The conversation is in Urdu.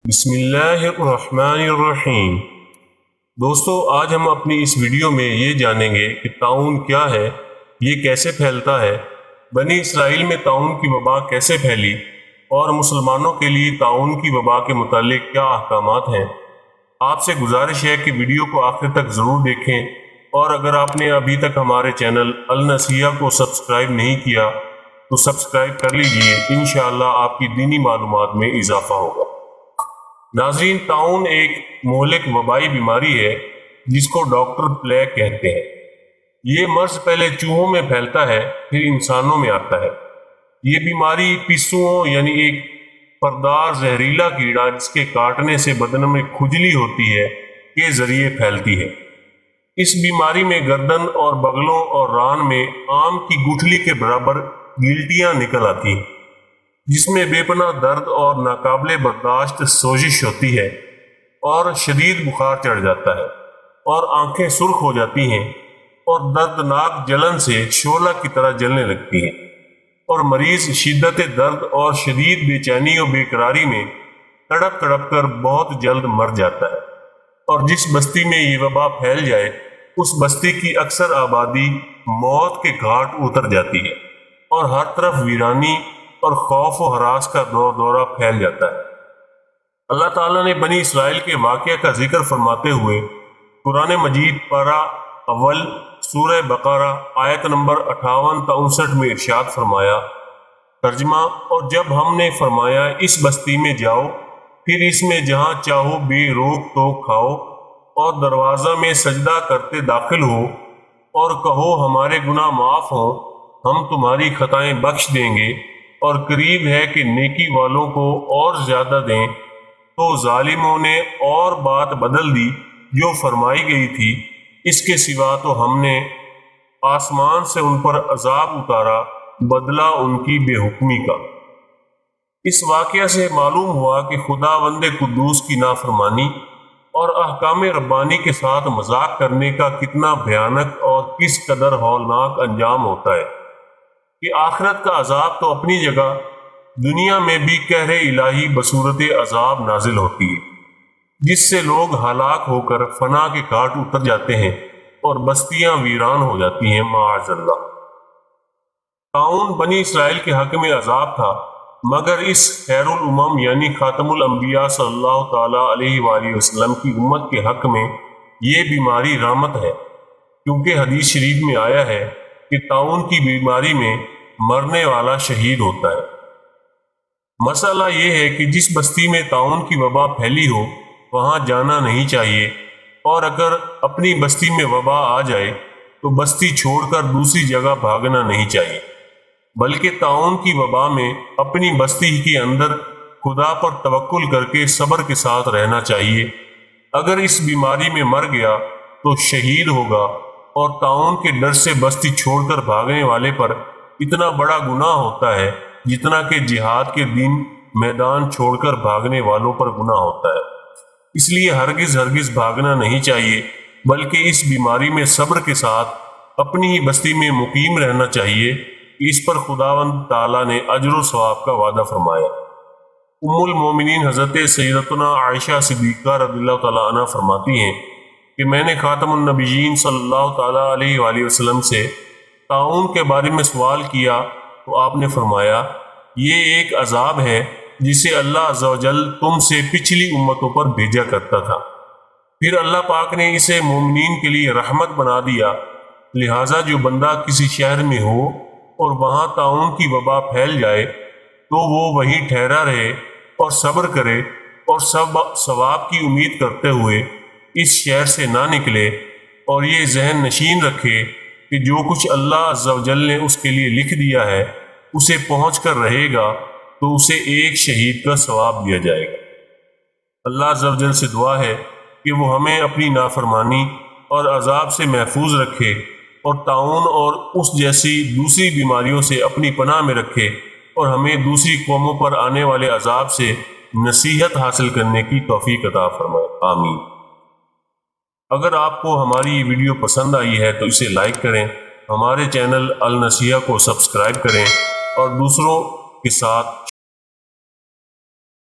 بسم اللہ الرحمن الرحیم۔ دوستو، آج ہم اپنی اس ویڈیو میں یہ جانیں گے کہ طاعون کیا ہے، یہ کیسے پھیلتا ہے، بنی اسرائیل میں طاعون کی وبا کیسے پھیلی، اور مسلمانوں کے لیے طاعون کی وبا کے متعلق کیا احکامات ہیں۔ آپ سے گزارش ہے کہ ویڈیو کو آخر تک ضرور دیکھیں، اور اگر آپ نے ابھی تک ہمارے چینل النصیحہ کو سبسکرائب نہیں کیا تو سبسکرائب کر لیجئے، انشاءاللہ آپ کی دینی معلومات میں اضافہ ہوگا۔ ناظرین، طاعون ایک مہلک وبائی بیماری ہے جس کو ڈاکٹر پلیگ کہتے ہیں۔ یہ مرض پہلے چوہوں میں پھیلتا ہے، پھر انسانوں میں آتا ہے۔ یہ بیماری پسوؤں یعنی ایک پردار زہریلا کیڑا جس کے کاٹنے سے بدن میں کھجلی ہوتی ہے کے ذریعے پھیلتی ہے۔ اس بیماری میں گردن اور بغلوں اور ران میں آم کی گٹھلی کے برابر گلٹیاں نکل آتی ہیں، جس میں بے پناہ درد اور ناقابل برداشت سوزش ہوتی ہے، اور شدید بخار چڑھ جاتا ہے، اور آنکھیں سرخ ہو جاتی ہیں، اور دردناک جلن سے شعلہ کی طرح جلنے لگتی ہیں، اور مریض شدت درد اور شدید بے چینی و بے قراری میں تڑپ تڑپ کر بہت جلد مر جاتا ہے۔ اور جس بستی میں یہ وبا پھیل جائے، اس بستی کی اکثر آبادی موت کے گھاٹ اتر جاتی ہے، اور ہر طرف ویرانی اور خوف و ہراس کا دورہ پھیل جاتا ہے۔ اللہ تعالیٰ نے بنی اسرائیل کے واقعہ کا ذکر فرماتے ہوئے قرآن مجید پارہ اول سورہ بقرہ آیت نمبر 58 تا 59 میں ارشاد فرمایا، ترجمہ: اور جب ہم نے فرمایا اس بستی میں جاؤ، پھر اس میں جہاں چاہو بے روک ٹوک کھاؤ، اور دروازہ میں سجدہ کرتے داخل ہو، اور کہو ہمارے گناہ معاف ہوں، ہم تمہاری خطائیں بخش دیں گے، اور قریب ہے کہ نیکی والوں کو اور زیادہ دیں، تو ظالموں نے اور بات بدل دی جو فرمائی گئی تھی۔ اس کے سوا تو ہم نے آسمان سے ان پر عذاب اتارا، بدلہ ان کی بے حکمی کا۔ اس واقعہ سے معلوم ہوا کہ خداوند قدوس کی نافرمانی اور احکام ربانی کے ساتھ مذاق کرنے کا کتنا بھیانک اور کس قدر ہولناک انجام ہوتا ہے، کہ آخرت کا عذاب تو اپنی جگہ، دنیا میں بھی قہر الہی بصورت عذاب نازل ہوتی ہے، جس سے لوگ ہلاک ہو کر فنا کے گھاٹ اتر جاتے ہیں، اور بستیاں ویران ہو جاتی ہیں معاذ اللہ۔ طاعون بنی اسرائیل کے حق میں عذاب تھا، مگر اس خیر الامم یعنی خاتم الانبیاء صلی اللہ تعالیٰ علیہ وآلہ وسلم کی امت کے حق میں یہ بیماری رحمت ہے، کیونکہ حدیث شریف میں آیا ہے کہ طاعون کی بیماری میں مرنے والا شہید ہوتا ہے۔ مسئلہ یہ ہے کہ جس بستی میں طاعون کی وبا پھیلی ہو وہاں جانا نہیں چاہیے، اور اگر اپنی بستی میں وبا آ جائے تو بستی چھوڑ کر دوسری جگہ بھاگنا نہیں چاہیے، بلکہ طاعون کی وبا میں اپنی بستی کے اندر خدا پر توکل کر کے صبر کے ساتھ رہنا چاہیے۔ اگر اس بیماری میں مر گیا تو شہید ہوگا، اور طاعون کے ڈر سے بستی چھوڑ کر بھاگنے والے پر اتنا بڑا گناہ ہوتا ہے جتنا کہ جہاد کے دن میدان چھوڑ کر بھاگنے والوں پر گناہ ہوتا ہے۔ اس لیے ہرگز بھاگنا نہیں چاہیے، بلکہ اس بیماری میں صبر کے ساتھ اپنی ہی بستی میں مقیم رہنا چاہیے۔ اس پر خداوند تعالیٰ نے اجر و ثواب کا وعدہ فرمایا۔ ام المومنین حضرت سیدتنا عائشہ صدیقہ رضی اللہ تعالیٰ عنہ فرماتی ہیں کہ میں نے خاتم النبیین صلی اللہ تعالیٰ علیہ وآلہ وسلم سے طاعون کے بارے میں سوال کیا تو آپ نے فرمایا، یہ ایک عذاب ہے جسے اللہ عز و جل تم سے پچھلی امتوں پر بھیجا کرتا تھا، پھر اللہ پاک نے اسے مومنین کے لیے رحمت بنا دیا، لہٰذا جو بندہ کسی شہر میں ہو اور وہاں طاعون کی وبا پھیل جائے تو وہ وہیں ٹھہرا رہے اور صبر کرے، اور ثواب کی امید کرتے ہوئے اس شہر سے نہ نکلے، اور یہ ذہن نشین رکھے کہ جو کچھ اللہ عز و جل نے اس کے لیے لکھ دیا ہے اسے پہنچ کر رہے گا تو اسے ایک شہید کا ثواب دیا جائے گا۔ اللہ عز و جل سے دعا ہے کہ وہ ہمیں اپنی نافرمانی اور عذاب سے محفوظ رکھے، اور طاعون اور اس جیسی دوسری بیماریوں سے اپنی پناہ میں رکھے، اور ہمیں دوسری قوموں پر آنے والے عذاب سے نصیحت حاصل کرنے کی توفیق عطا فرمائے، آمین۔ اگر آپ کو ہماری یہ ویڈیو پسند آئی ہے تو اسے لائک کریں، ہمارے چینل النصیحہ کو سبسکرائب کریں، اور دوسروں کے ساتھ